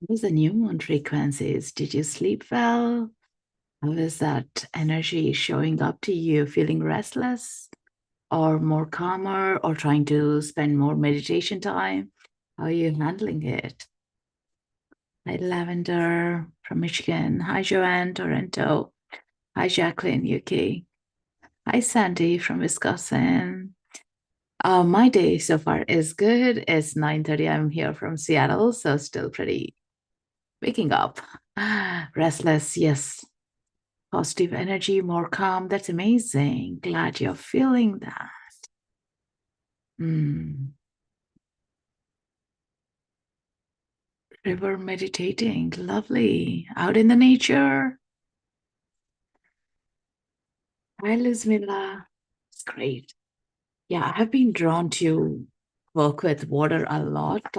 What is the new moon frequencies? Did you sleep well? How is that energy showing up to you? Feeling restless or more calmer or trying to spend more meditation time? How are you handling it? Hi, Lavender from Michigan. Hi, Joanne, Toronto. Hi, Jacqueline, UK. Hi, Sandy from Wisconsin. My day so far is good. It's 9:30. I'm here from Seattle, so still pretty waking up. Restless, yes. Positive energy, more calm. That's amazing. Glad you're feeling that. Hmm. River meditating, lovely. Out in the nature. Hi, Luzmila. It's great. Yeah, I have been drawn to work with water a lot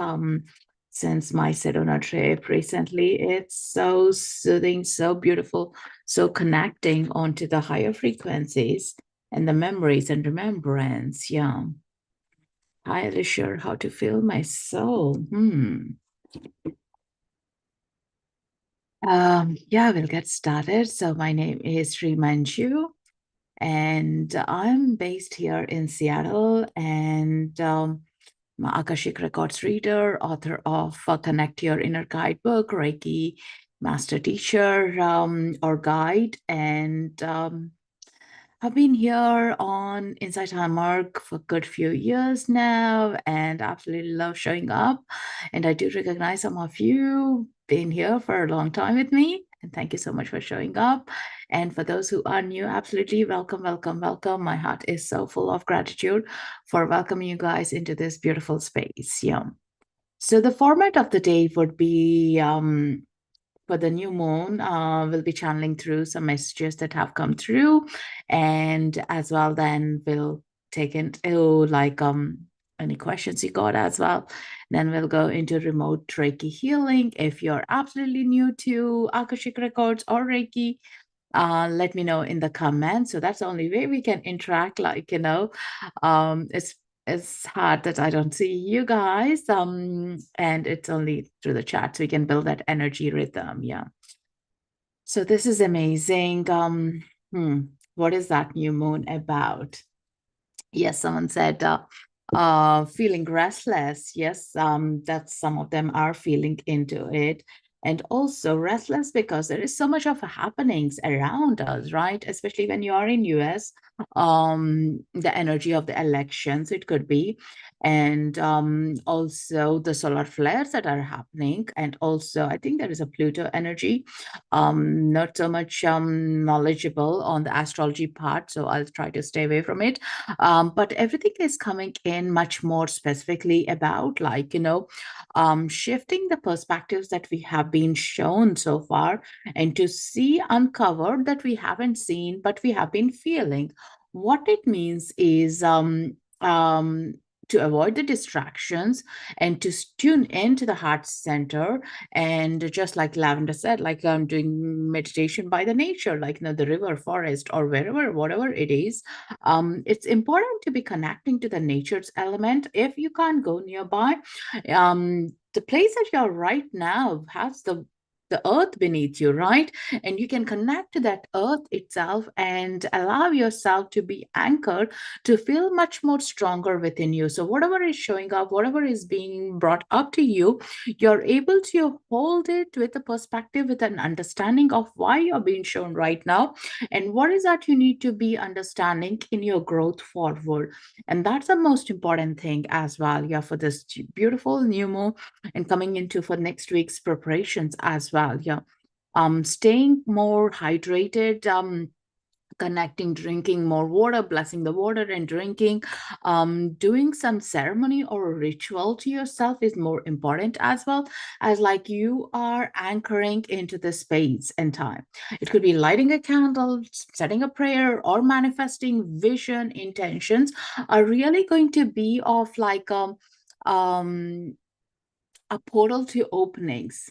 since my Sedona trip recently. It's so soothing, so beautiful, so connecting onto the higher frequencies and the memories and remembrance. Yeah. Highly sure how to feel my soul. Yeah, we'll get started. So my name is Srimanju, and I'm based here in Seattle, and I'm an Akashic Records reader, author of Connect Your Inner Guidebook, Reiki master teacher or guide, and I've been here on Inside Hallmark for a good few years now and absolutely love showing up. And I do recognize some of you been here for a long time with me. And thank you so much for showing up. And for those who are new, absolutely welcome, welcome, welcome. My heart is so full of gratitude for welcoming you guys into this beautiful space. Yeah. So the format of the day would be for the new moon, we'll be channeling through some messages that have come through, and as well, then we'll take into like any questions you got as well. Then we'll go into remote Reiki healing. If you're absolutely new to Akashic Records or Reiki, let me know in the comments. So that's the only way we can interact. Like, it's hard that I don't see you guys. And it's only through the chat. So we can build that energy rhythm. Yeah. So this is amazing. Hmm, what is that new moon about? Yes, someone said feeling restless. Yes, that some of them are feeling into it. And also restless because there is so much of happenings around us, right? Especially when you are in US, the energy of the elections, it could be. And also the solar flares that are happening. And also, I think there is a Pluto energy. Not so much knowledgeable on the astrology part, so I'll try to stay away from it, but everything is coming in much more specifically about, like, shifting the perspectives that we have been shown so far and to see uncovered that we haven't seen, but we have been feeling. What it means is to avoid the distractions and to tune into the heart center. And just like Lavender said, like I'm doing meditation by the nature, like the river, forest, or wherever, whatever it is. It's important to be connecting to the nature's element. If you can't go nearby, the place that you're right now has the earth beneath you, right? And you can connect to that earth itself and allow yourself to be anchored to feel much more stronger within you. So whatever is showing up, whatever is being brought up to you, you're able to hold it with a perspective, with an understanding of why you're being shown right now and what is that you need to be understanding in your growth forward. And that's the most important thing as well, yeah, for this beautiful new moon and coming into for next week's preparations as well. Yeah. Staying more hydrated, connecting, drinking more water, blessing the water and drinking, doing some ceremony or ritual to yourself is more important, as well as like you are anchoring into the space and time. It could be lighting a candle, setting a prayer, or manifesting vision intentions are really going to be of like um, a portal to openings.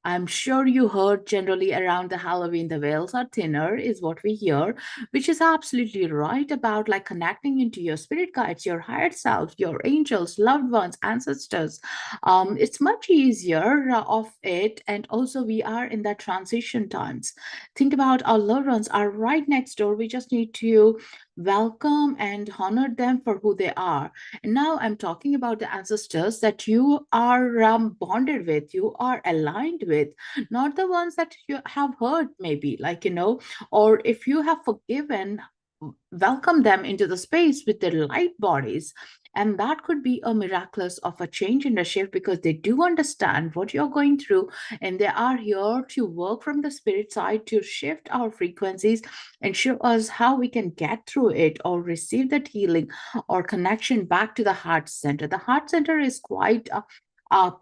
I'm sure you heard generally around the Halloween, the veils are thinner, is what we hear, which is absolutely right about like connecting into your spirit guides, your higher self, your angels, loved ones, ancestors. It's much easier of it. And also, we are in that transition times. Think about our loved ones are right next door. We just need to welcome and honor them for who they are. And now I'm talking about the ancestors that you are bonded with, you are aligned with, not the ones that you have hurt, maybe, like, or if you have forgiven, welcome them into the space with their light bodies. And that could be a miraculous of a change in the shift because they do understand what you're going through, and they are here to work from the spirit side to shift our frequencies and show us how we can get through it or receive that healing or connection back to the heart center. The heart center is quite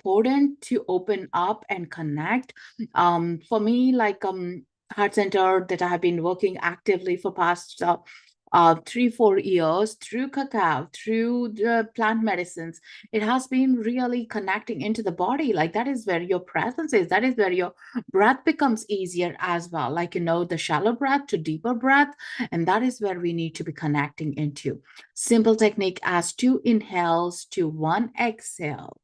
potent to open up and connect. For me, like heart center that I have been working actively for past 3 4 years through cacao, through the plant medicines, it has been really connecting into the body. Like that is where your presence is, that is where your breath becomes easier as well, like the shallow breath to deeper breath. And that is where we need to be connecting into. Simple technique as 2 inhales to 1 exhale,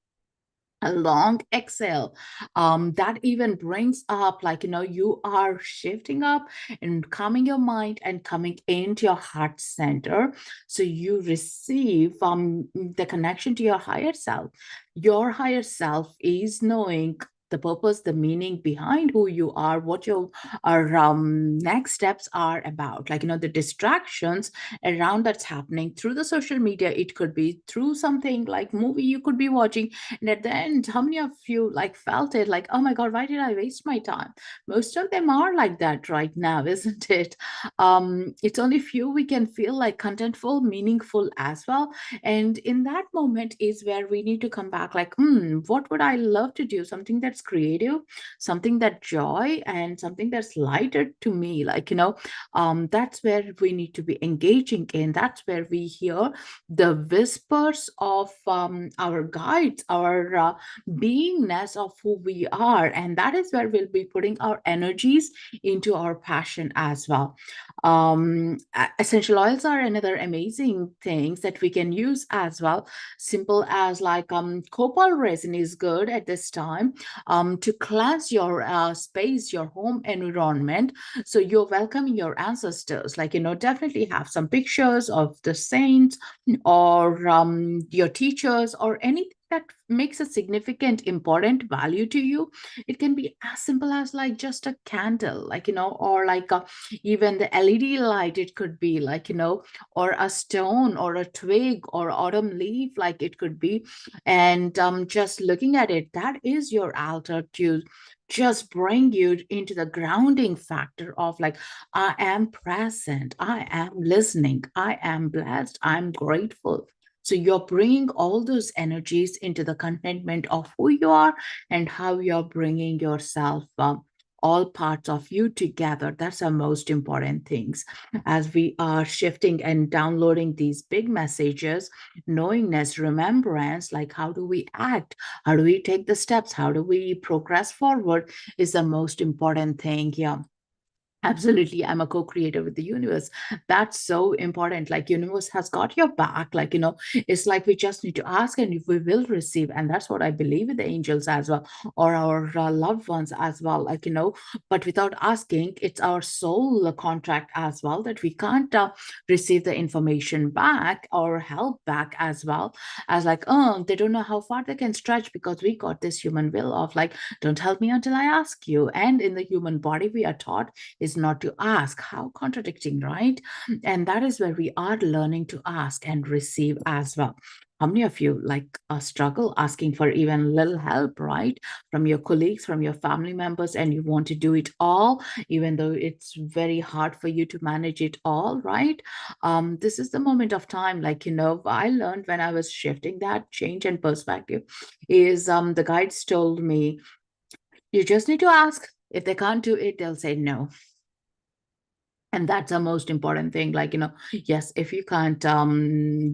a long exhale. That even brings up, like, you are shifting up and calming your mind and coming into your heart center. So you receive the connection to your higher self. Your higher self is knowing the purpose, the meaning behind who you are, what your next steps are about. Like, the distractions around that's happening through the social media. It could be through something like movie you could be watching, and at the end, how many of you like felt it like, oh my God, why did I waste my time? Most of them are like that right now, isn't it? It's only few we can feel like contentful, meaningful as well. And in that moment is where we need to come back like, what would I love to do? Something that's creative, something that joy, and something that's lighter to me. Like, that's where we need to be engaging in. That's where we hear the whispers of our guides, our beingness of who we are. And that is where we'll be putting our energies into our passion as well. Essential oils are another amazing things that we can use as well. Simple as like copal resin is good at this time to cleanse your space, your home environment. So you're welcoming your ancestors. Like, definitely have some pictures of the saints or your teachers or anything that makes a significant important value to you. It can be as simple as like just a candle, like, or like even the LED light. It could be like, or a stone or a twig or autumn leaf, like it could be. And just looking at it, that is your altar to just bring you into the grounding factor of like, I am present, I am listening, I am blessed, I'm grateful. So you're bringing all those energies into the contentment of who you are and how you're bringing yourself all parts of you together. That's the most important things. As we are shifting and downloading these big messages, knowingness, remembrance, like how do we act? How do we take the steps? How do we progress forward is the most important thing here. Absolutely. I'm a co-creator with the universe. That's so important. Like universe has got your back. Like, it's like we just need to ask and we will receive. And that's what I believe with the angels as well, or our loved ones as well. Like, but without asking, it's our soul contract as well that we can't receive the information back or help back as well as like, oh, they don't know how far they can stretch because we got this human will of like, don't help me until I ask you. And in the human body, we are taught is not to ask. How contradicting, right? And that is where we are learning to ask and receive as well. How many of you like struggle asking for even little help, right? From your colleagues, from your family members, and you want to do it all, even though it's very hard for you to manage it all, right? This is the moment of time. Like, I learned when I was shifting that change and perspective is the guides told me, you just need to ask. If they can't do it, they'll say no. And that's the most important thing. Like, yes, if you can't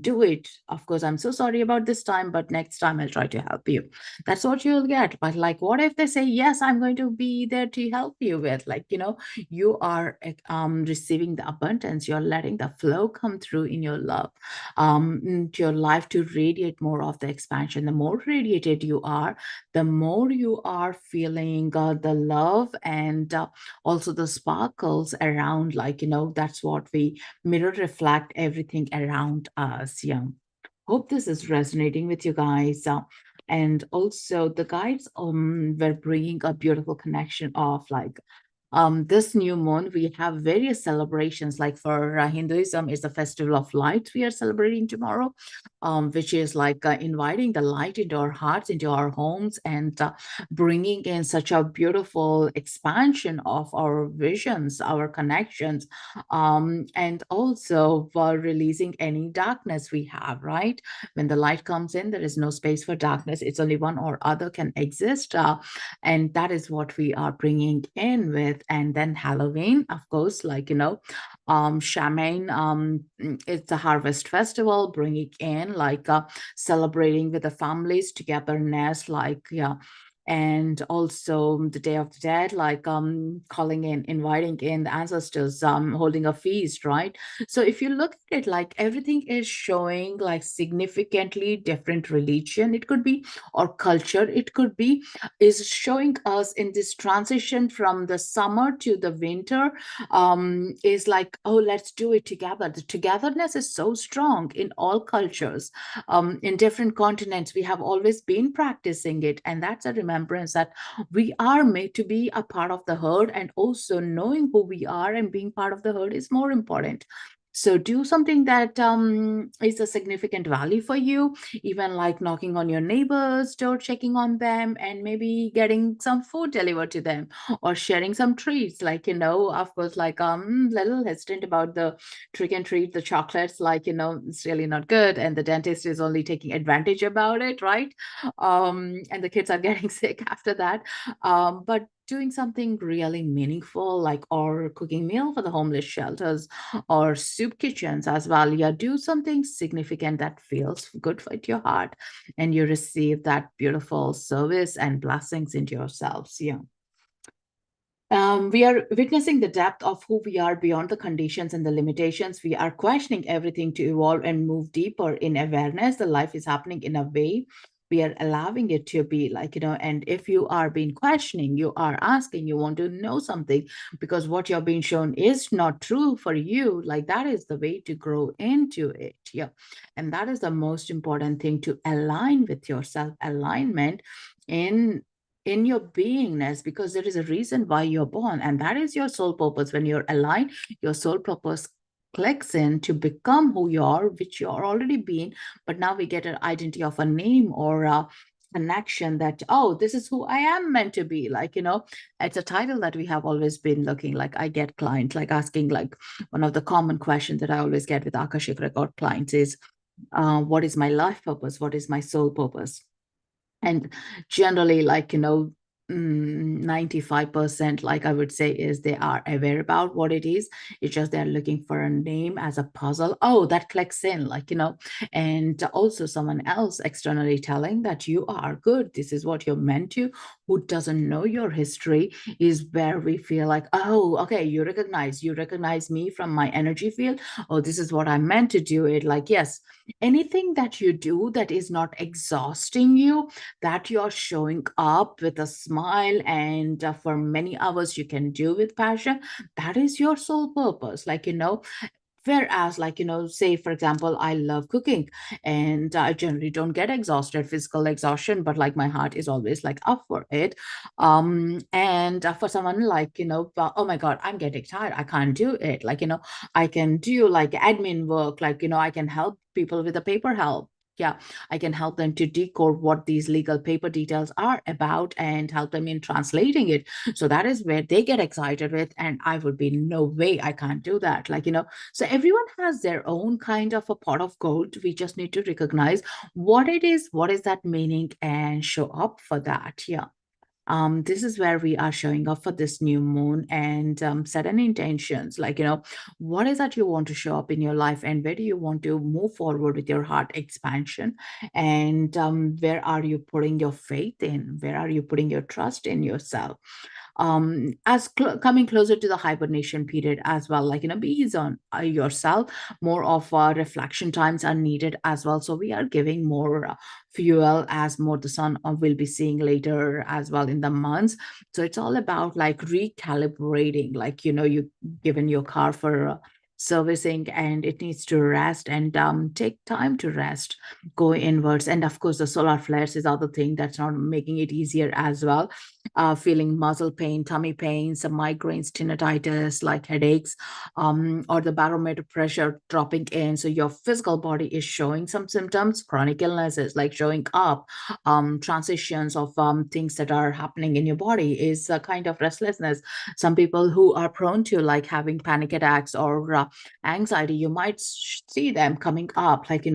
do it, of course, I'm so sorry about this time, but next time I'll try to help you. That's what you'll get. But like, what if they say, yes, I'm going to be there to help you with, like, you are receiving the abundance, you're letting the flow come through in your love, into your life, to radiate more of the expansion. The more radiated you are, the more you are feeling the love, and also the sparkles around, like, that's what we mirror, reflect everything around us. Yeah, hope this is resonating with you guys. And also the guides were bringing a beautiful connection of, like, this new moon, we have various celebrations. Like for Hinduism, it's the festival of light we are celebrating tomorrow, which is like inviting the light into our hearts, into our homes, and bringing in such a beautiful expansion of our visions, our connections, and also for releasing any darkness we have, right? When the light comes in, there is no space for darkness. It's only one or other can exist. And that is what we are bringing in with. And then Halloween, of course, like, shaman, it's the harvest festival, bringing in, like, celebrating with the families togetherness, like, yeah. And also the Day of the Dead, like, calling in, inviting in the ancestors, holding a feast, right? So if you look at it, like, everything is showing like significantly different religion, it could be, or culture, it could be, is showing us in this transition from the summer to the winter, is like, oh, let's do it together. The togetherness is so strong in all cultures, in different continents. We have always been practicing it, and that's a remembrance that we are made to be a part of the herd, and also knowing who we are and being part of the herd is more important. So do something that is a significant value for you, even like knocking on your neighbor's door, checking on them, and maybe getting some food delivered to them, or sharing some treats. Like, of course, like, little hesitant about the trick and treat, the chocolates, like, it's really not good, and the dentist is only taking advantage about it, right? And the kids are getting sick after that. But doing something really meaningful, like, or cooking meal for the homeless shelters, or soup kitchens as well. Yeah, do something significant that feels good for your heart, and you receive that beautiful service and blessings into yourselves. Yeah. We are witnessing the depth of who we are beyond the conditions and the limitations. We are questioning everything to evolve and move deeper in awareness. The life is happening in a way we are allowing it to be, like, and if you are being questioning, you are asking, you want to know something, because what you're being shown is not true for you, like, that is the way to grow into it. Yeah. And that is the most important thing, to align with yourself, alignment in your beingness, because there is a reason why you're born, and that is your soul purpose. When you're aligned, your soul purpose clicks in to become who you are, which you're already being. But now we get an identity of a name, or a connection, that, oh, this is who I am meant to be. Like, it's a title that we have always been looking. Like, I get clients like asking, like, one of the common questions that I always get with Akashic Record clients is, what is my life purpose? What is my soul purpose? And generally, like, 95%, like, I would say, is they are aware about what it is. It's just they're looking for a name as a puzzle. Oh, that clicks in, like, and also someone else externally telling that you are good, this is what you're meant to. Who doesn't know your history is where we feel like, oh, okay, you recognize me from my energy field. Oh, this is what I'm meant to do it. Like, yes, anything that you do that is not exhausting you, that you're showing up with a smile, and for many hours you can do with passion, that is your soul purpose. Like, whereas, like, say for example, I love cooking, and I generally don't get exhausted, physical exhaustion, but like my heart is always like up for it. And for someone, like, oh my god, I'm getting tired, I can't do it. Like, I can do like admin work, like, I can help people with the paper help. Yeah, I can help them to decode what these legal paper details are about, and help them in translating it. So that is where they get excited with, and I would be, no way, I can't do that. Like, so everyone has their own kind of a pot of gold. We just need to recognize what it is, what is that meaning, and show up for that. Yeah. This is where we are showing up for this new moon and set an intentions, like, what is that you want to show up in your life, and where do you want to move forward with your heart expansion, and where are you putting your faith in, where are you putting your trust in yourself, as coming closer to the hibernation period as well, like, be easy on yourself. More of reflection times are needed as well, so we are giving more fuel as more the sun will be seeing later as well in the months. So it's all about like recalibrating, like, you given your car for servicing and it needs to rest, and take time to rest, go inwards. And of course the solar flares is other thing that's not making it easier as well. Feeling muscle pain, tummy pain, some migraines, tinnitus, like headaches, or the barometer pressure dropping in. So your physical body is showing some symptoms, chronic illnesses like showing up, transitions of things that are happening in your body is a kind of restlessness. Some people who are prone to like having panic attacks or anxiety, you might see them coming up, like,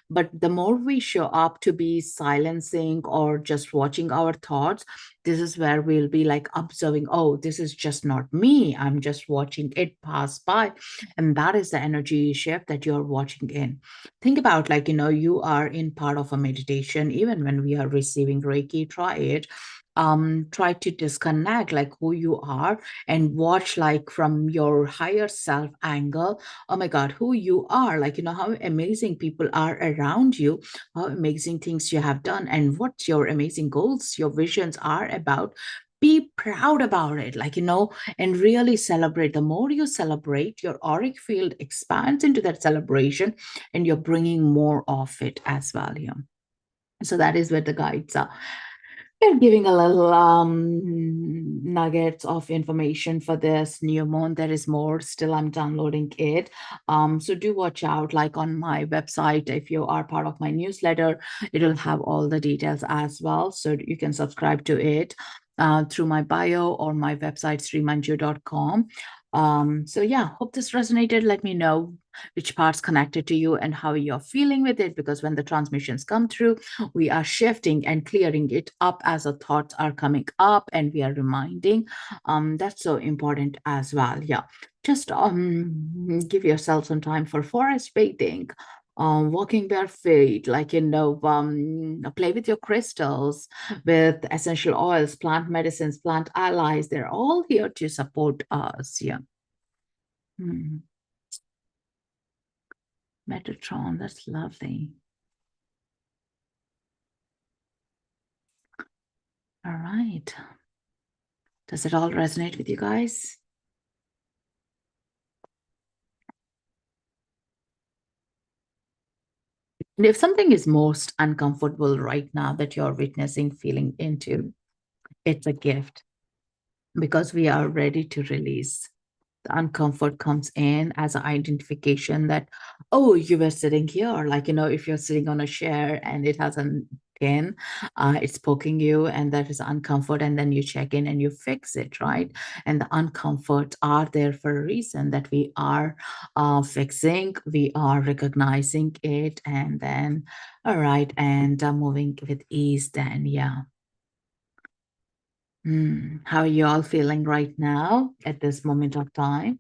but the more we show up to be silencing or just watching our thoughts, this is where we'll be like observing, oh, this is just not me, I'm just watching it pass by. And that is the energy shift that you're watching in. Think about, like, you are in part of a meditation. Even when we are receiving Reiki, try it. Try to disconnect like who you are and watch like from your higher self angle. Oh my god, who you are, like, how amazing people are around you, how amazing things you have done, and what your amazing goals, your visions are about. Be proud about it, like, and really celebrate. The more you celebrate, your auric field expands into that celebration, and you're bringing more of it as well. Yeah. So that is where the guides are. They're giving a little nuggets of information for this new moon. There is more. Still, I'm downloading it. So do watch out. Like on my website, if you are part of my newsletter, it'll have all the details as well. So you can subscribe to it through my bio or my website, srimanju.com. So yeah, hope this resonated. Let me know which parts connected to you and how you're feeling with it, because when the transmissions come through, we are shifting and clearing it up as the thoughts are coming up, and we are reminding. That's so important as well. Yeah, just give yourself some time for forest bathing, walking barefoot, like, play with your crystals, with essential oils, plant medicines, plant allies. They're all here to support us. Yeah. Hmm. Metatron, that's lovely. All right. Does it all resonate with you guys? And if something is most uncomfortable right now that you're witnessing, feeling into, it's a gift, because we are ready to release. The uncomfort comes in as an identification that, oh, you were sitting here. Like, if you're sitting on a chair and it has a pin, it's poking you, and that is uncomfort. And then you check in and you fix it, right? And the uncomforts are there for a reason, that we are fixing, we are recognizing it, and then, all right, and moving with ease, then, yeah. How are you all feeling right now at this moment of time?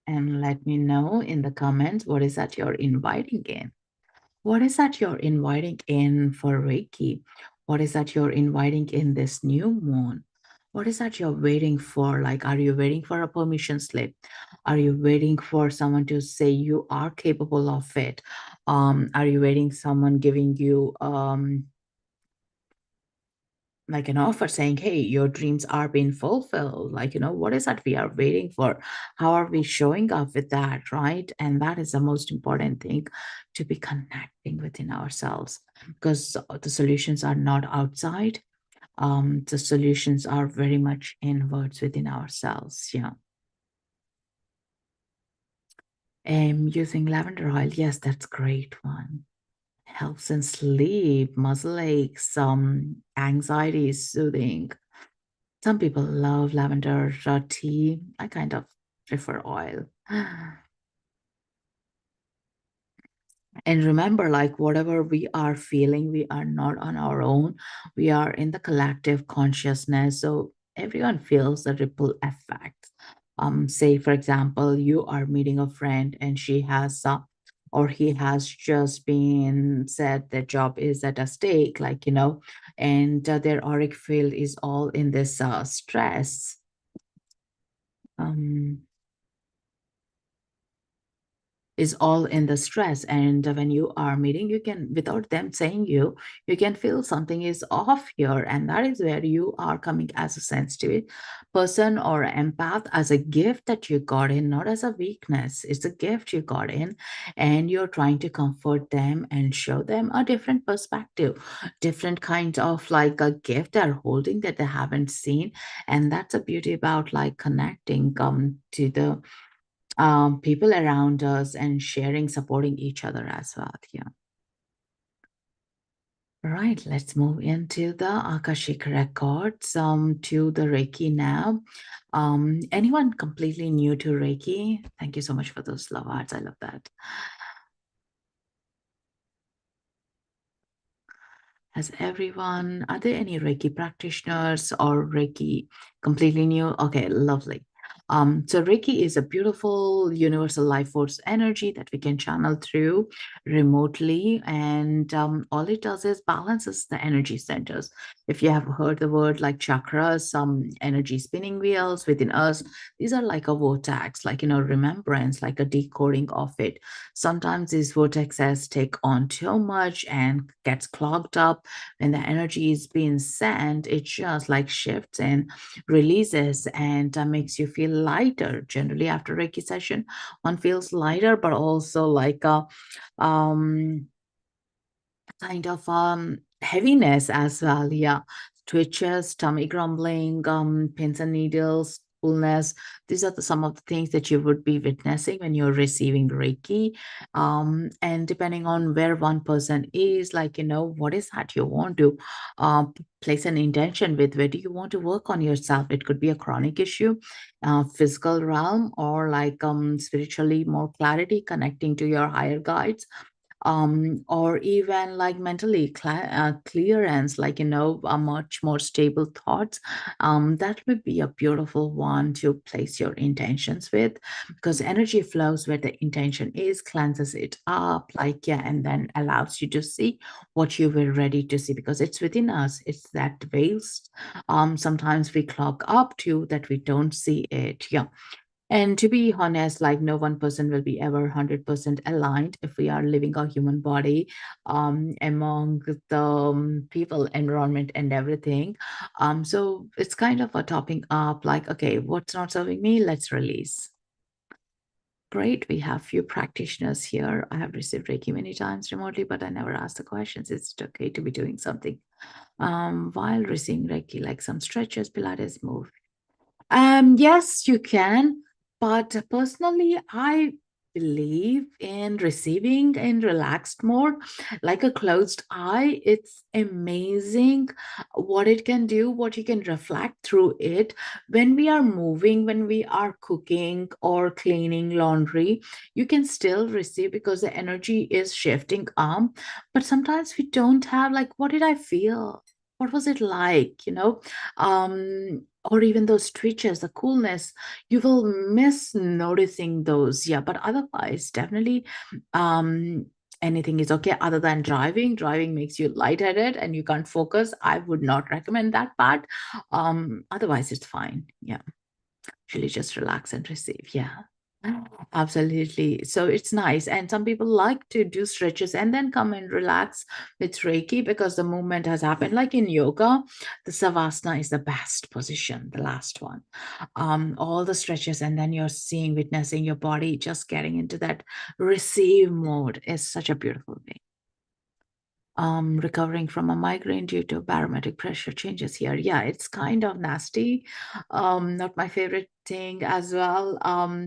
And let me know in the comments, what is that you're inviting in? What is that you're inviting in for Reiki? What is that you're inviting in this new moon? What is that you're waiting for? Like, are you waiting for a permission slip? Are you waiting for someone to say you are capable of it? Are you waiting someone giving you like an offer saying, hey, your dreams are being fulfilled? Like, what is that we are waiting for? How are we showing up with that, right? And that is the most important thing, to be connecting within ourselves, because the solutions are not outside. The solutions are very much inwards within ourselves. Yeah. Using lavender oil, yes, that's great one. Helps in sleep, muscle aches, anxiety is soothing. Some people love lavender tea. I kind of prefer oil. And remember, like whatever we are feeling, we are not on our own. We are in the collective consciousness. So everyone feels the ripple effect. Say, for example, you are meeting a friend and she has or he has just been said their job is at a stake, like, and their auric field is all in this stress. Um, is all in the stress. And when you are meeting, you can, without them saying you can feel something is off here. And that is where you are coming as a sensitive person or empath, as a gift that you got in, not as a weakness. It's a gift you got in, and you're trying to comfort them and show them a different perspective, different kind of like a gift they're holding that they haven't seen. And that's the beauty about like connecting to the people around us and sharing, supporting each other as well. Yeah. Right, let's move into the Akashic Records, to the Reiki now. Anyone completely new to Reiki? Thank you so much for those love hearts. I love that. Has everyone, are there any Reiki practitioners or Reiki completely new? Okay, lovely. So Reiki is a beautiful universal life force energy that we can channel through remotely. And all it does is balances the energy centers. If you have heard the word like chakras, some energy spinning wheels within us, these are like a vortex, like, remembrance, like a decoding of it. Sometimes these vortexes take on too much and gets clogged up. When the energy is being sent, it just like shifts and releases, and makes you feel lighter. Generally, after Reiki session, one feels lighter, but also like a um kind of heaviness as well. Yeah. Twitches, tummy grumbling, pins and needles, coolness. These are some of the things that you would be witnessing when you're receiving Reiki. And depending on where one person is, like, what is that you want to place an intention with? Where do you want to work on yourself? It could be a chronic issue, physical realm, or like spiritually more clarity, connecting to your higher guides, or even like mentally clearance, like, a much more stable thoughts. That would be a beautiful one to place your intentions with, because energy flows where the intention is, cleanses it up, like, yeah, and then allows you to see what you were ready to see, because it's within us. It's that veils. Sometimes we clog up to that we don't see it. Yeah. And to be honest, like no one person will be ever 100% aligned if we are living our human body among the people, environment, and everything. So it's kind of a topping up like, okay, what's not serving me? Let's release. Great. We have few practitioners here. I have received Reiki many times remotely, but I never asked the questions. Is it okay to be doing something while receiving Reiki, like some stretches, Pilates move? Yes, you can. But personally, I believe in receiving in relaxed mode, like a closed eye. It's amazing what it can do, what you can reflect through it. When we are moving, when we are cooking or cleaning laundry, you can still receive because the energy is shifting. But sometimes we don't have like, what did I feel? What was it like? Or even those twitches, the coolness, you will miss noticing those. Yeah, but otherwise, definitely, um, anything is okay other than driving. Driving makes you lightheaded and you can't focus. I would not recommend that part. Otherwise, it's fine. Yeah, actually, just relax and receive. Yeah. Absolutely. So it's nice. And some people like to do stretches and then come and relax with Reiki because the movement has happened. Like in yoga, the Savasana is the best position, the last one. All the stretches, and then you're seeing, witnessing your body just getting into that receive mode is such a beautiful thing. Recovering from a migraine due to barometric pressure changes here. Yeah, it's kind of nasty. Not my favorite thing as well.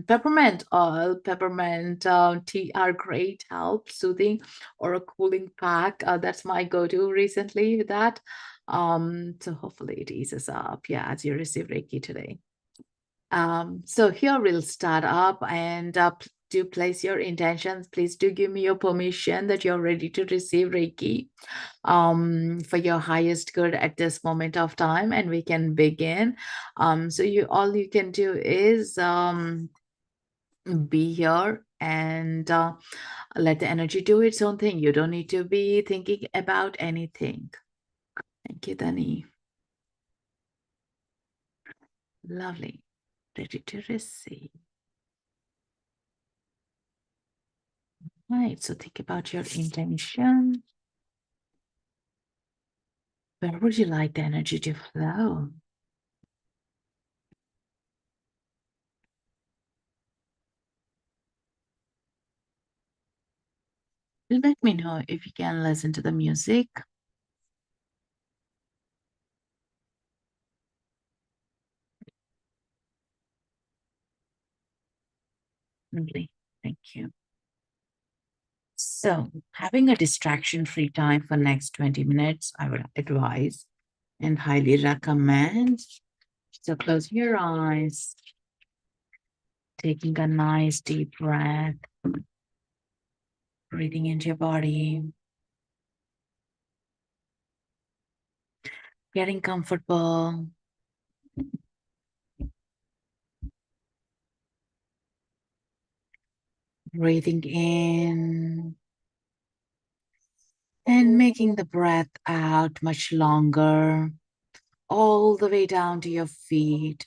Peppermint oil, peppermint tea are great, help soothing, or a cooling pack. That's my go-to recently with that. So hopefully it eases up. Yeah, as you receive Reiki today. So here we'll start up and do place your intentions. Please do give me your permission that you're ready to receive Reiki for your highest good at this moment of time, and we can begin. So you all you can do is be here and let the energy do its own thing. You don't need to be thinking about anything. Thank you, Dani. Lovely. Ready to receive. Right. So think about your intention. Where would you like the energy to flow? Let me know if you can listen to the music. Lovely. Thank you. So, having a distraction-free time for next 20 minutes, I would advise and highly recommend. So, close your eyes, taking a nice deep breath, breathing into your body, getting comfortable, breathing in, and making the breath out much longer, all the way down to your feet.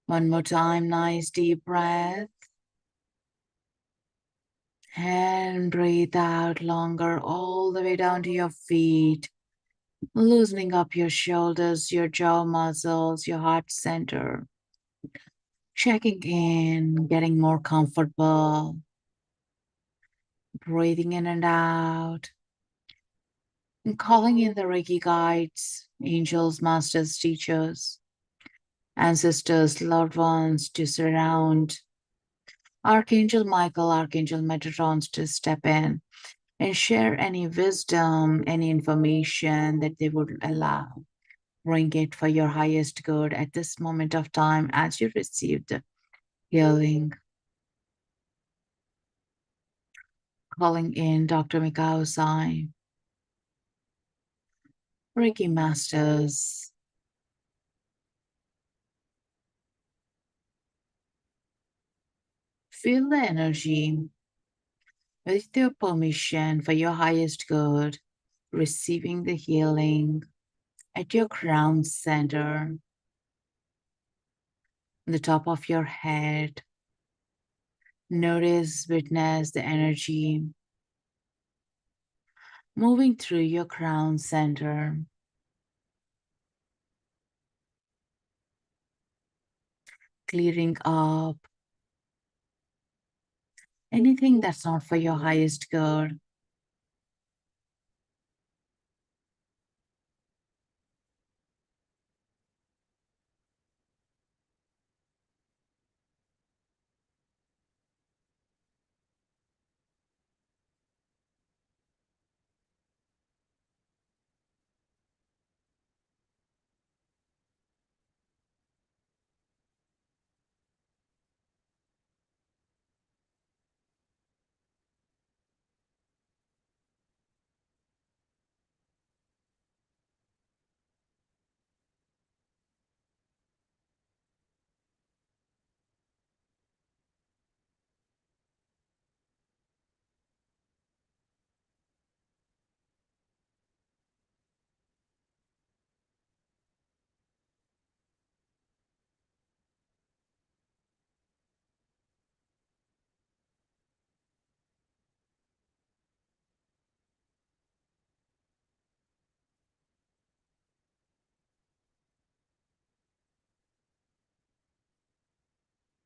One more time, nice deep breath. And breathe out longer, all the way down to your feet, loosening up your shoulders, your jaw muscles, your heart center. Checking in, getting more comfortable, breathing in and out, and calling in the Reiki guides, angels, masters, teachers, ancestors, loved ones to surround. Archangel Michael, Archangel Metatron to step in and share any wisdom, any information that they would allow. Bring it for your highest good at this moment of time as you receive the healing. Calling in Dr. Mikao Sai, Reiki Masters. Feel the energy with your permission for your highest good, receiving the healing at your crown center, the top of your head. Notice, witness the energy moving through your crown center, clearing up anything that's not for your highest good.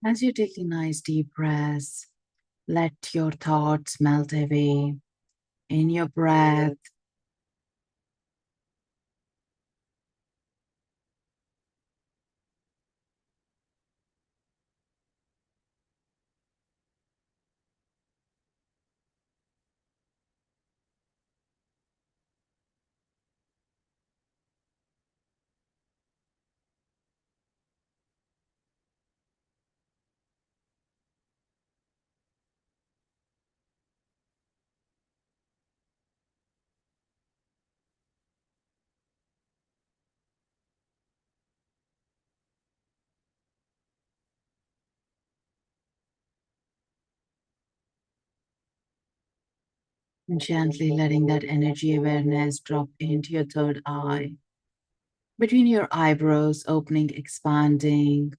As you take a nice deep breath, let your thoughts melt away in your breath. And gently letting that energy awareness drop into your third eye, between your eyebrows, opening, expanding,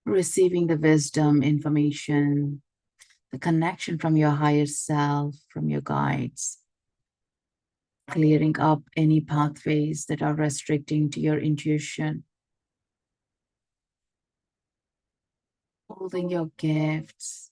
receiving the wisdom, information, the connection from your higher self, from your guides, clearing up any pathways that are restricting to your intuition, holding your gifts,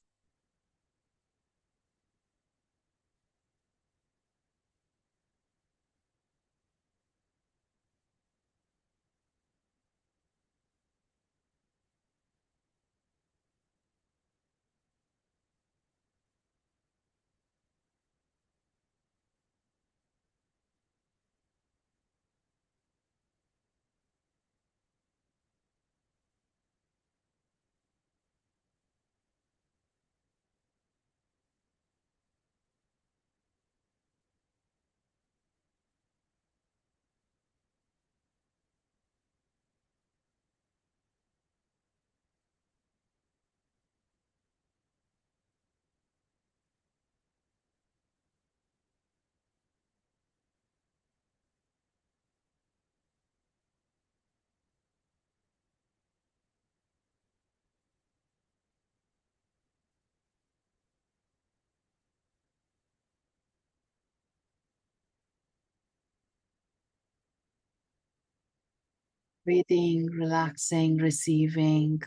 breathing, relaxing, receiving.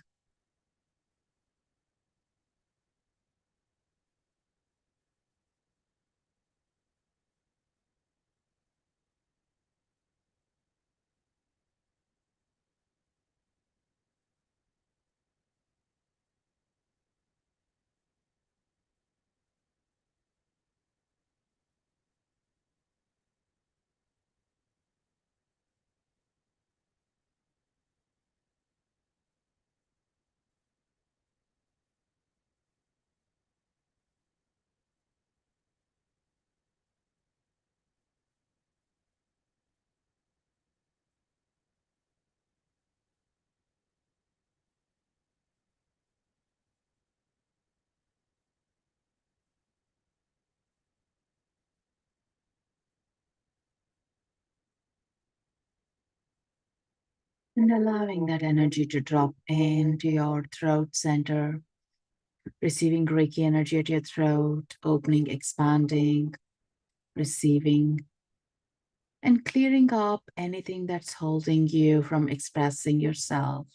And allowing that energy to drop into your throat center, receiving Reiki energy at your throat, opening, expanding, receiving, and clearing up anything that's holding you from expressing yourself.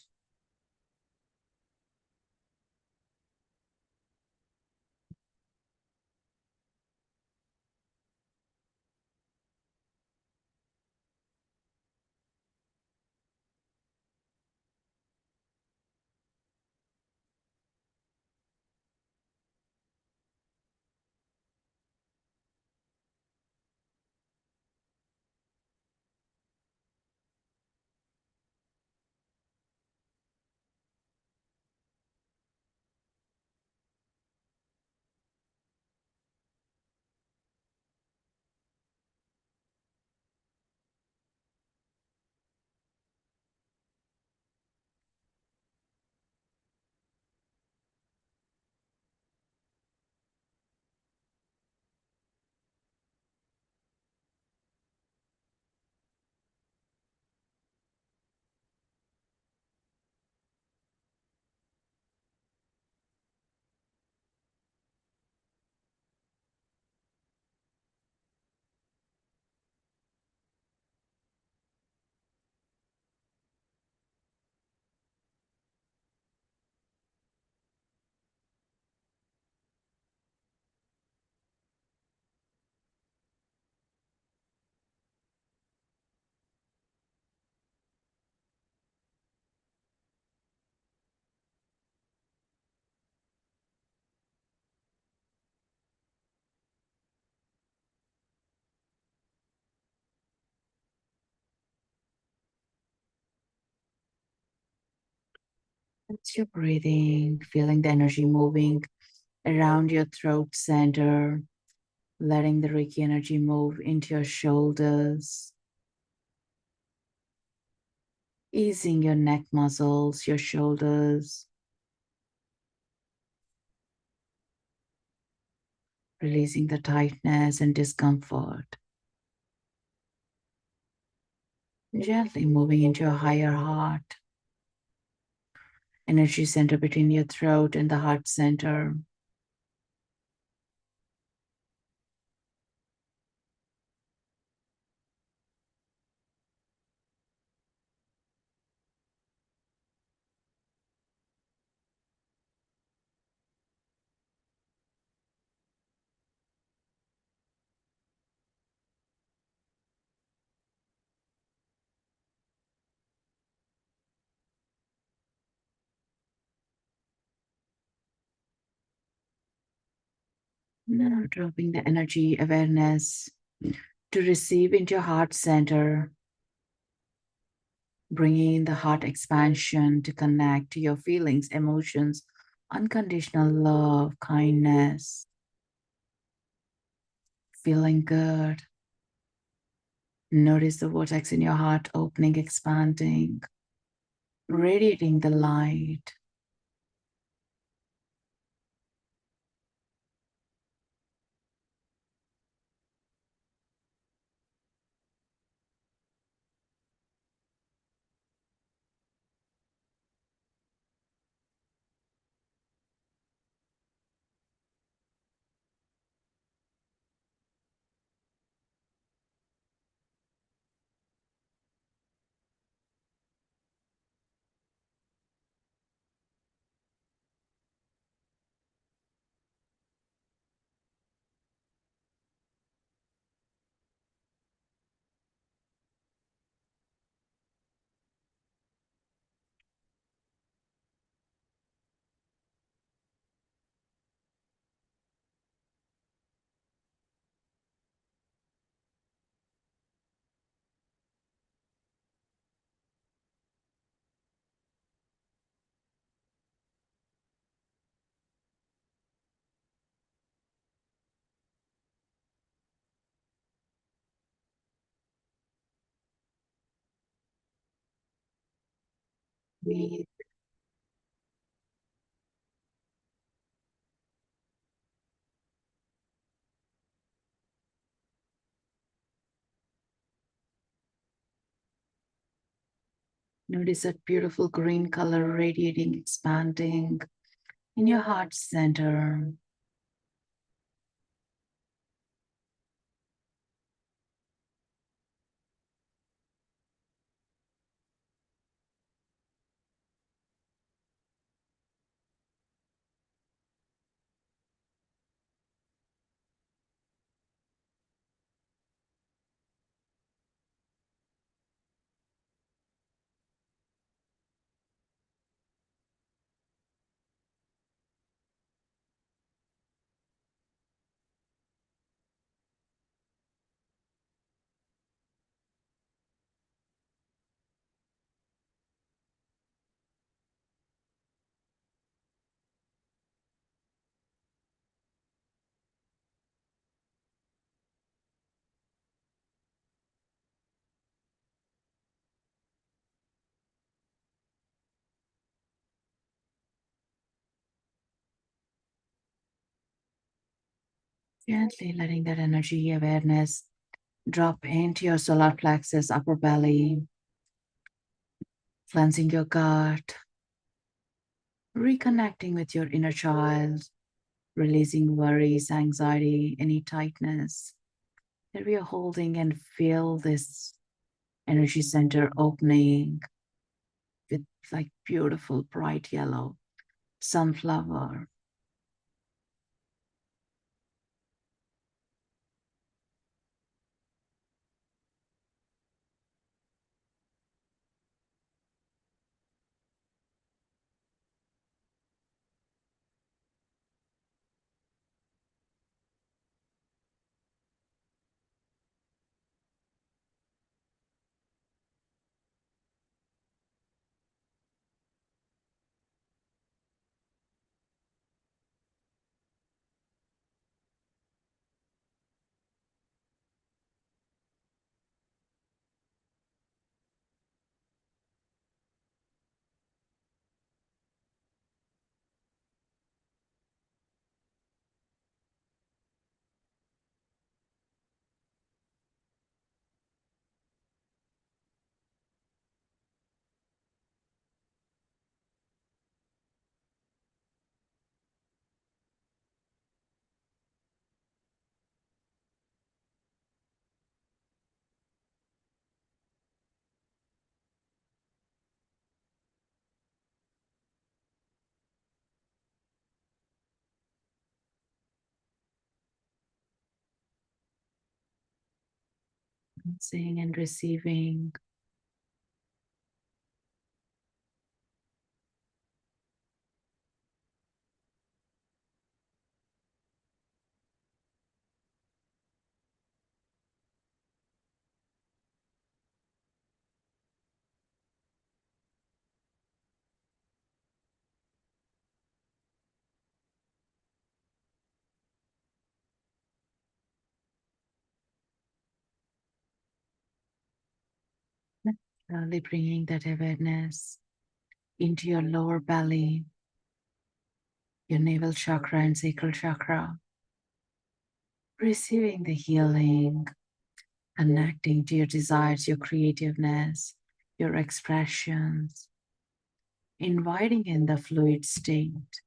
As you're breathing, feeling the energy moving around your throat center, letting the Reiki energy move into your shoulders, easing your neck muscles, your shoulders, releasing the tightness and discomfort. Gently moving into your higher heart, energy center between your throat and the heart center. Now dropping the energy awareness to receive into your heart center, bringing in the heart expansion to connect to your feelings, emotions, unconditional love, kindness, feeling good. Notice the vortex in your heart opening, expanding, radiating the light. Breathe. Notice that beautiful green color radiating, expanding in your heart center. Gently letting that energy awareness drop into your solar plexus, upper belly, cleansing your gut, reconnecting with your inner child, releasing worries, anxiety, any tightness that we are holding, and feel this energy center opening with like beautiful bright yellow sunflower. Seeing and receiving. Slowly bringing that awareness into your lower belly, your navel chakra and sacral chakra, receiving the healing, connecting to your desires, your creativeness, your expressions, inviting in the fluid state.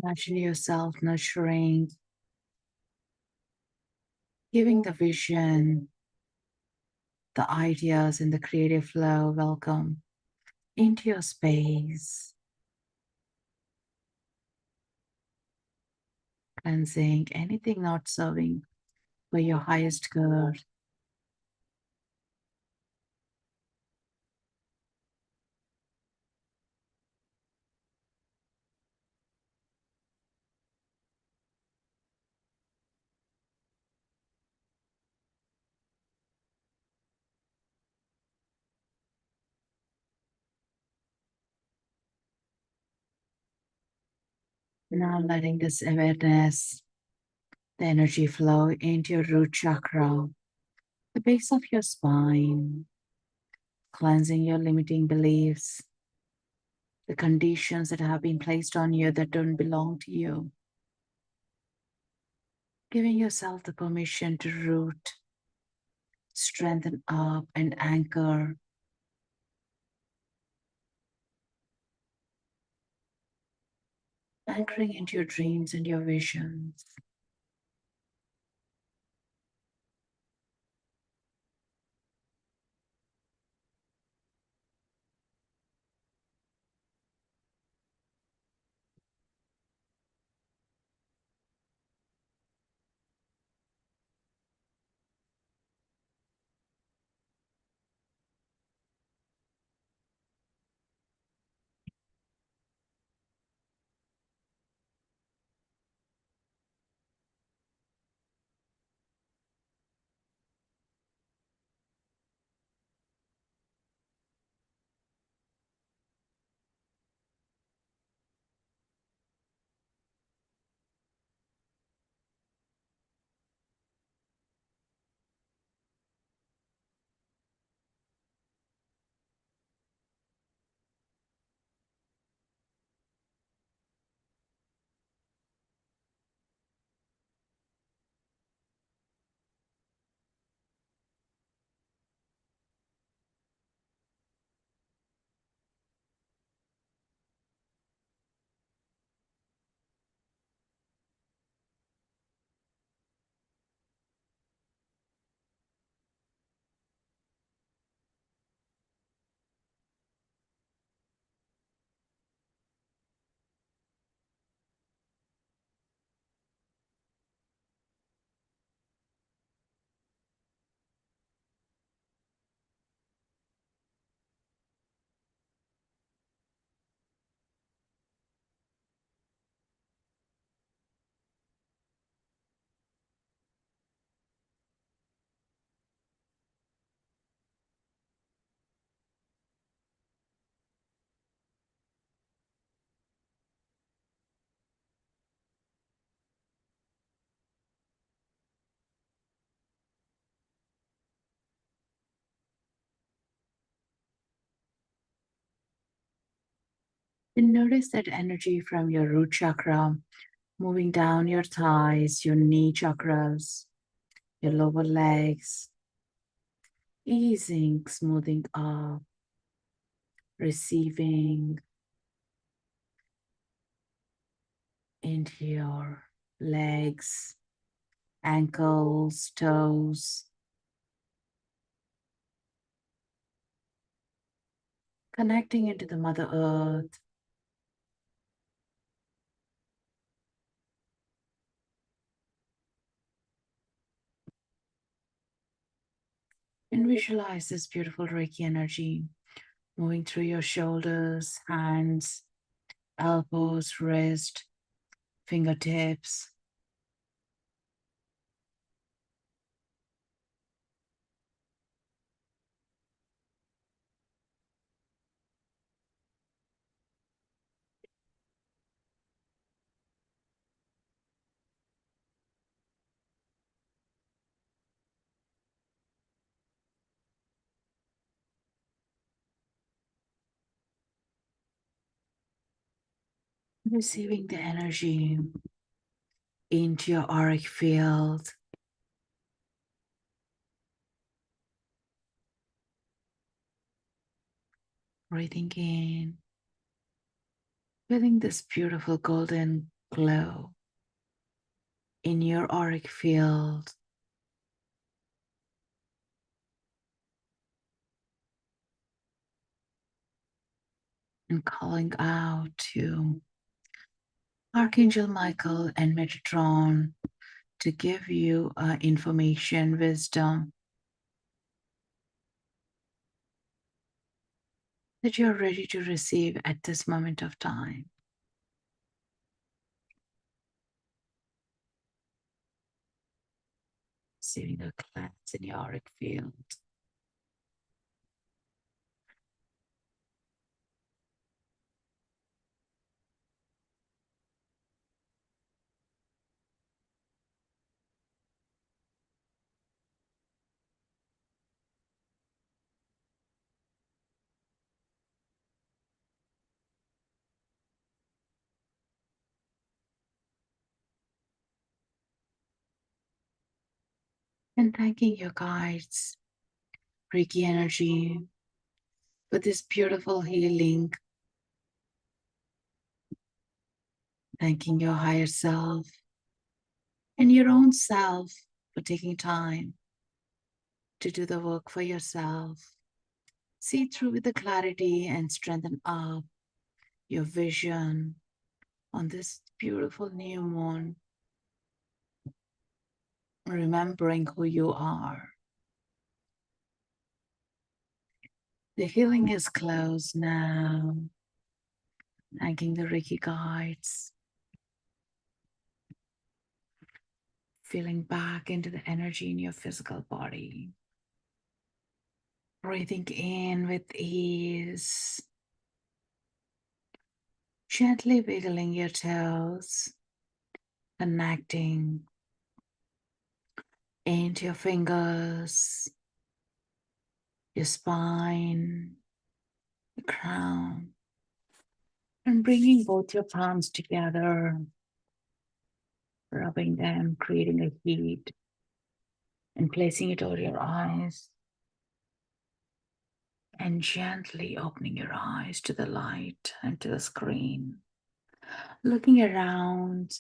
Imagine yourself nurturing, giving the vision, the ideas, and the creative flow welcome into your space, cleansing anything not serving for your highest good. Now letting this awareness, the energy flow into your root chakra, the base of your spine, cleansing your limiting beliefs, the conditions that have been placed on you that don't belong to you. Giving yourself the permission to root, strengthen up, and anchor. Anchoring into your dreams and your visions. And notice that energy from your root chakra moving down your thighs, your knee chakras, your lower legs, easing, smoothing up, receiving into your legs, ankles, toes, connecting into the Mother Earth. And visualize this beautiful Reiki energy moving through your shoulders, hands, elbows, wrist, fingertips. Receiving the energy into your auric field. Breathing in, feeling this beautiful golden glow in your auric field. And calling out to Archangel Michael and Metatron to give you information, wisdom that you're ready to receive at this moment of time. Receiving the cleanse in your auric field. And thanking your guides, Reiki energy, for this beautiful healing. Thanking your higher self and your own self for taking time to do the work for yourself. See through with the clarity and strengthen up your vision on this beautiful new moon, remembering who you are. The healing is close now. Thanking the Reiki guides. Feeling back into the energy in your physical body. Breathing in with ease. Gently wiggling your toes. Connecting into your fingers, your spine, the crown, and bringing both your palms together, rubbing them, creating a heat, and placing it over your eyes, and gently opening your eyes to the light and to the screen, looking around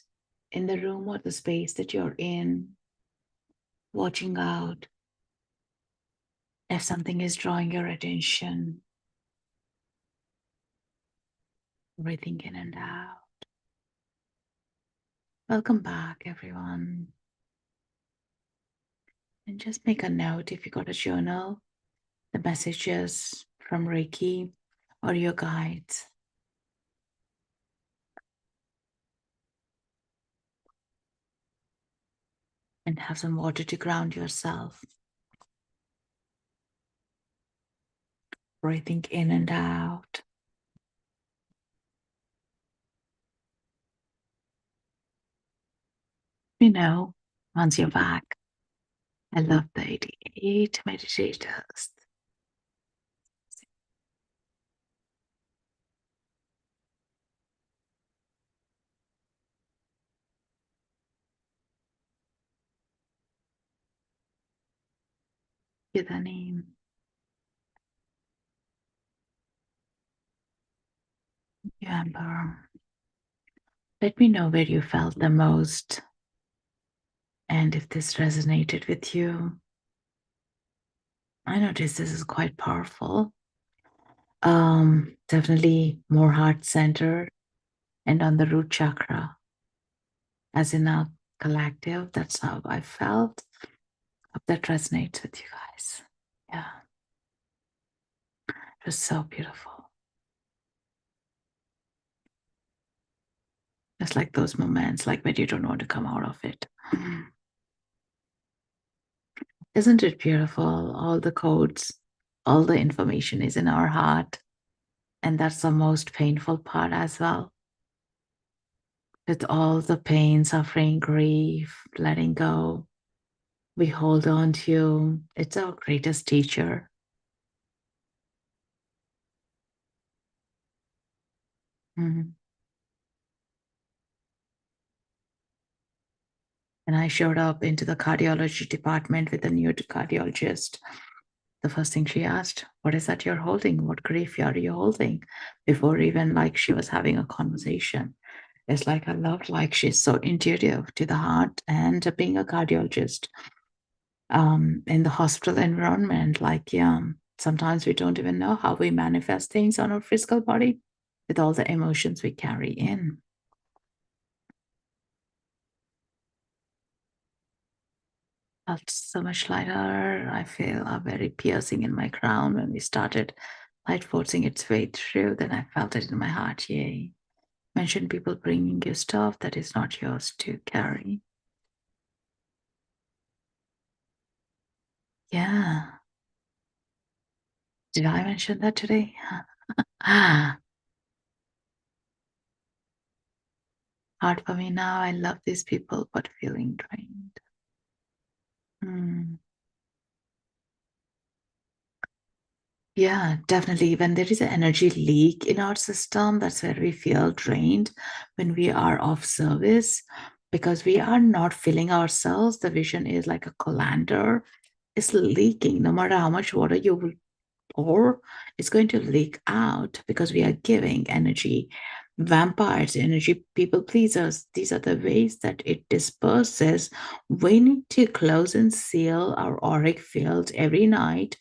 in the room or the space that you're in, watching out if something is drawing your attention, breathing in and out. Welcome back, everyone. And just make a note if you got a journal, the messages from Reiki or your guides. And have some water to ground yourself. Breathing in and out. You know, once you're back, I love the 88 meditators. Give the name. Amber. Let me know where you felt the most and if this resonated with you. I noticed this is quite powerful. Definitely more heart centered and on the root chakra, as in a collective. That's how I felt. Hope that resonates with you guys. Yeah, it was so beautiful. It's like those moments, like when you don't want to come out of it. Isn't it beautiful? All the codes, all the information is in our heart. And that's the most painful part as well. With all the pain, suffering, grief, letting go, we hold on to. It's our greatest teacher. Mhm. And I showed up into the cardiology department with a new cardiologist. The first thing she asked, what is that you're holding? What grief are you holding? Before even like she was having a conversation. It's like I love like she's so intuitive to the heart and being a cardiologist in the hospital environment. Like, yeah, sometimes we don't even know how we manifest things on our physical body with all the emotions we carry in. Felt so much lighter. I feel a very piercing in my crown when we started light forcing its way through. Then I felt it in my heart. Yay. Mention people bringing you stuff that is not yours to carry. Yeah. Did I mention that today? Ah, hard for me now. I love these people, but feeling drained. Hmm. Yeah, definitely. When there is an energy leak in our system, that's where we feel drained when we are off service because we are not filling ourselves. The vision is like a colander. It's leaking. No matter how much water you will pour, it's going to leak out because we are giving energy. Vampires, energy people pleasers, these are the ways that it disperses. We need to close and seal our auric field every night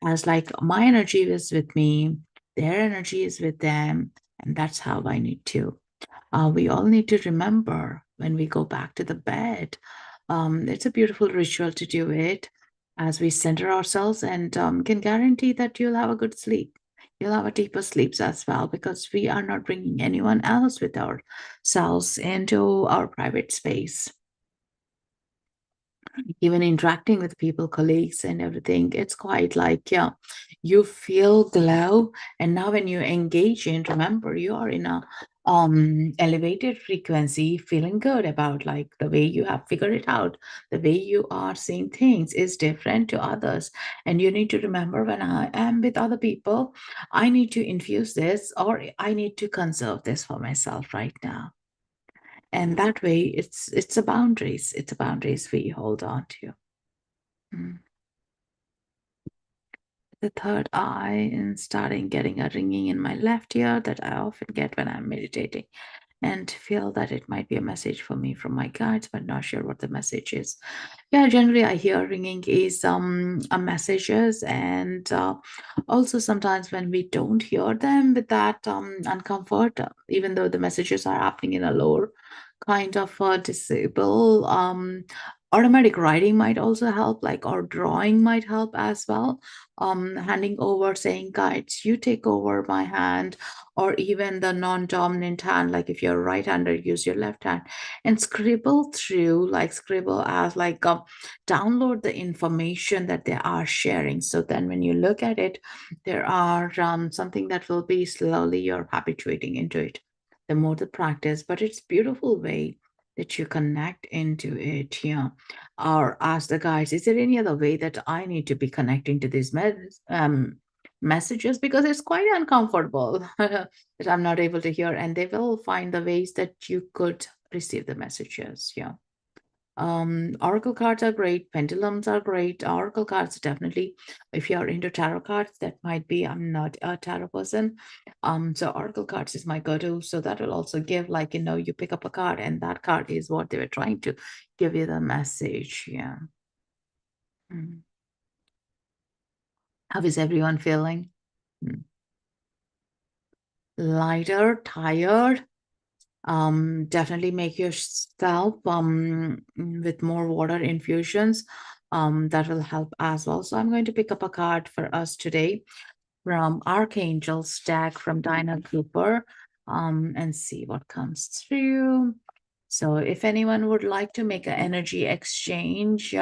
as like my energy is with me, their energy is with them, and that's how I need to. We all need to remember when we go back to the bed. It's a beautiful ritual to do it as we center ourselves and can guarantee that you'll have a good sleep. You'll have a deeper sleeps as well because we are not bringing anyone else with ourselves into our private space. Even interacting with people, colleagues, and everything, it's quite like, yeah, you feel glow. And now, when you engage in, remember, you are in a elevated frequency, feeling good about like the way you have figured it out, the way you are seeing things is different to others. And you need to remember when I am with other people, I need to infuse this or I need to conserve this for myself right now. And that way it's a boundaries we hold on to. Mm. The third eye and starting getting a ringing in my left ear that I often get when I'm meditating and feel that it might be a message for me from my guides, but not sure what the message is. Yeah, generally I hear ringing is a messages, and also sometimes when we don't hear them with that uncomfort, even though the messages are happening in a lower kind of disable. Automatic writing might also help, like, or drawing might help as well. Handing over, saying, guides, you take over my hand, or even the non-dominant hand, like if you're a right-hander, use your left hand and scribble through, like scribble as like download the information that they are sharing. So then when you look at it, there are something that will be slowly you're habituating into it the more the practice, but it's beautiful way that you connect into it, yeah. Or ask the guys, is there any other way that I need to be connecting to these messages? Because it's quite uncomfortable that I'm not able to hear, and they will find the ways that you could receive the messages, yeah. Oracle cards are great. Pendulums are great. Oracle cards, definitely. If you're into tarot cards, that might be. I'm not a tarot person. So Oracle cards is my go-to. So that will also give, like, you pick up a card and that card is what they were trying to give you the message. Yeah. Mm. How is everyone feeling? Mm. Lighter, tired? Definitely make yourself with more water infusions. That will help as well. So I'm going to pick up a card for us today from Archangel Stack from Dinah Cooper, and see what comes through. So if anyone would like to make an energy exchange,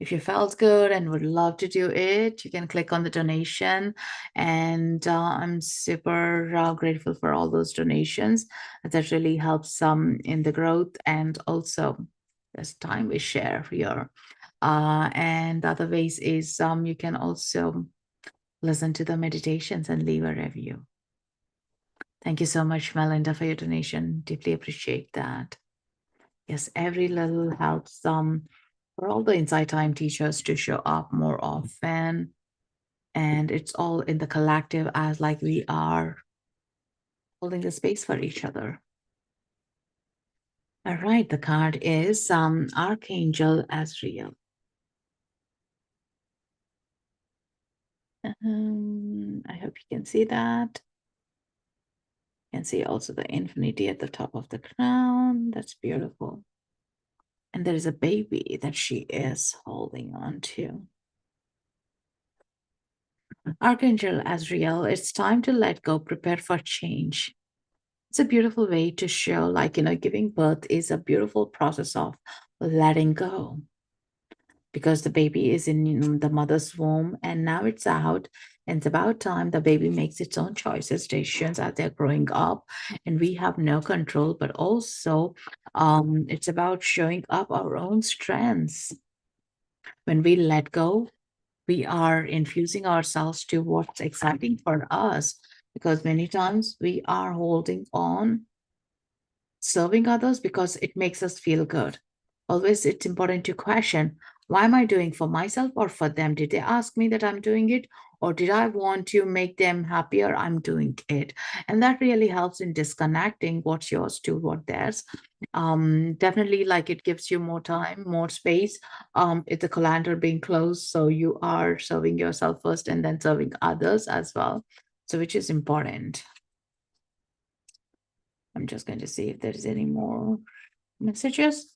if you felt good and would love to do it, you can click on the donation. And I'm super grateful for all those donations. That really helps in the growth, and also this time we share here. And the other ways is you can also listen to the meditations and leave a review. Thank you so much, Melinda, for your donation. Deeply appreciate that. Yes, every little helps for all the Insight Time teachers to show up more often. And it's all in the collective, as like we are holding the space for each other. All right, the card is Archangel Azrael. I hope you can see that. You can see also the infinity at the top of the crown. That's beautiful. And there is a baby that she is holding on to. Archangel Azrael, it's time to let go, prepare for change. It's a beautiful way to show, like, giving birth is a beautiful process of letting go, because the baby is in the mother's womb and now it's out. And it's about time the baby makes its own choices, decisions as they're growing up, and we have no control. But also, it's about showing up our own strengths. When we let go, we are infusing ourselves to what's exciting for us, because many times we are holding on serving others because it makes us feel good. Always, it's important to question, why am I doing for myself or for them? Did they ask me that I'm doing it? Or did I want to make them happier? I'm doing it. And that really helps in disconnecting what's yours to what theirs. Definitely, like, it gives you more time, more space. It's the calendar being closed. So you are serving yourself first and then serving others as well. So, which is important. I'm just going to see if there's any more messages.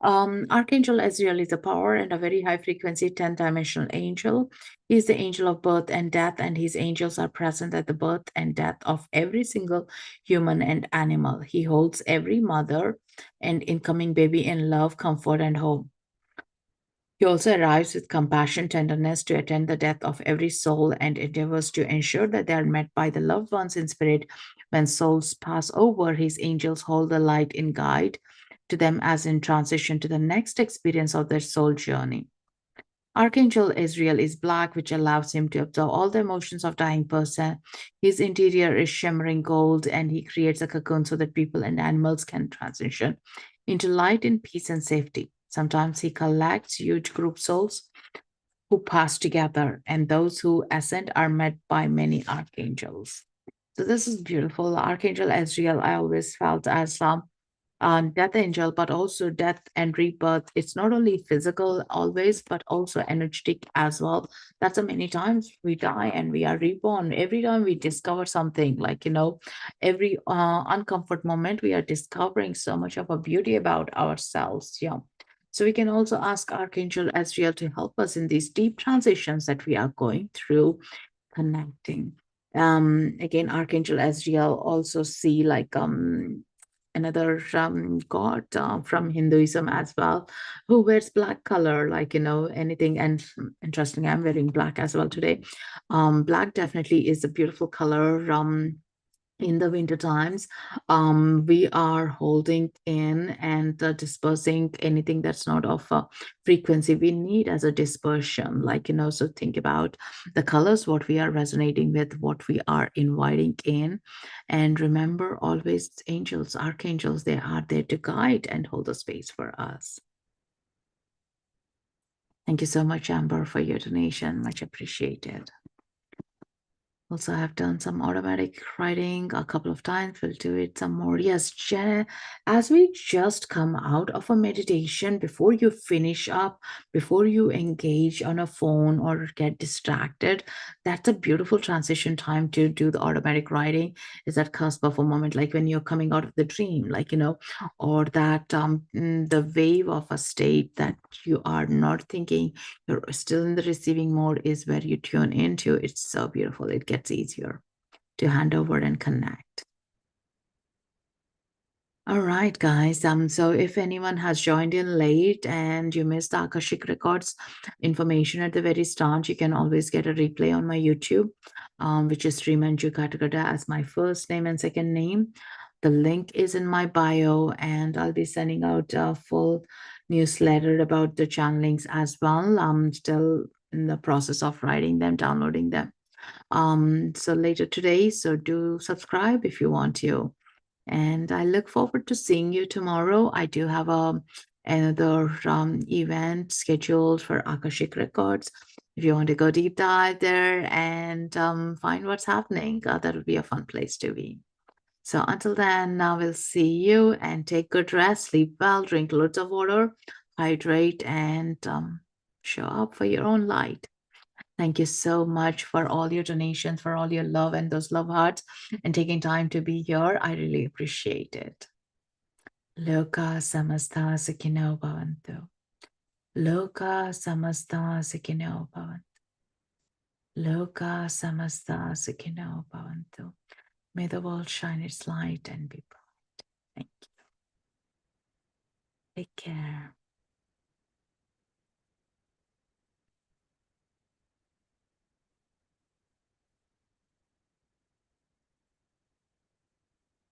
Archangel Azrael is a power and a very high frequency 10th dimensional angel. He is the angel of birth and death, and his angels are present at the birth and death of every single human and animal. He holds every mother and incoming baby in love, comfort, and hope. He also arrives with compassion, tenderness to attend the death of every soul and endeavors to ensure that they are met by the loved ones in spirit. When souls pass over, his angels hold the light in guide to them as in transition to the next experience of their soul journey. Archangel Israel is black, which allows him to absorb all the emotions of dying person. His interior is shimmering gold, and he creates a cocoon so that people and animals can transition into light in peace and safety. Sometimes he collects huge group souls who pass together, and those who ascend are met by many archangels. So this is beautiful. Archangel Azrael, I always felt as death angel, but also death and rebirth. It's not only physical always, but also energetic as well. That's how many times we die and we are reborn. Every time we discover something, like, every uncomfort moment, we are discovering so much of a beauty about ourselves. Yeah. So we can also ask Archangel Azrael to help us in these deep transitions that we are going through, connecting. Again, Archangel Azrael also see, like, another god from Hinduism as well, who wears black color, like, anything. And interesting, I'm wearing black as well today. Black definitely is a beautiful color. In the winter times, we are holding in and dispersing anything that's not of frequency we need as a dispersion, like, so think about the colors, what we are resonating with, what we are inviting in. And remember, always angels, archangels, they are there to guide and hold the space for us. Thank you so much, Amber, for your donation. Much appreciated. Also, I've done some automatic writing a couple of times. We'll do it some more. Yes, as we just come out of a meditation, before you finish up, before you engage on a phone or get distracted, that's a beautiful transition time to do the automatic writing. Is that cusp of a moment, like when you're coming out of the dream, like, or that the wave of a state that you are not thinking, you're still in the receiving mode, is where you tune into. It's so beautiful. It gets easier to hand over and connect. All right, guys. So if anyone has joined in late and you missed the Akashic Records information at the very start, you can always get a replay on my YouTube, which is Srimanju Katragadda as my first name and second name. The link is in my bio, and I'll be sending out a full newsletter about the channelings as well. I'm still in the process of writing them, downloading them. So later today, so do subscribe if you want to. And I look forward to seeing you tomorrow. I do have another event scheduled for Akashic Records. If you want to go deep dive there and find what's happening, that would be a fun place to be. So until then, now we'll see you, and take good rest, sleep well, drink loads of water, hydrate, and show up for your own light. Thank you so much for all your donations, for all your love and those love hearts, and taking time to be here. I really appreciate it. Loka samasta sukhino bhavantu. Loka samasta sukhino bhavantu. Loka samasta sukhino bhavantu. May the world shine its light and be bright. Thank you. Take care.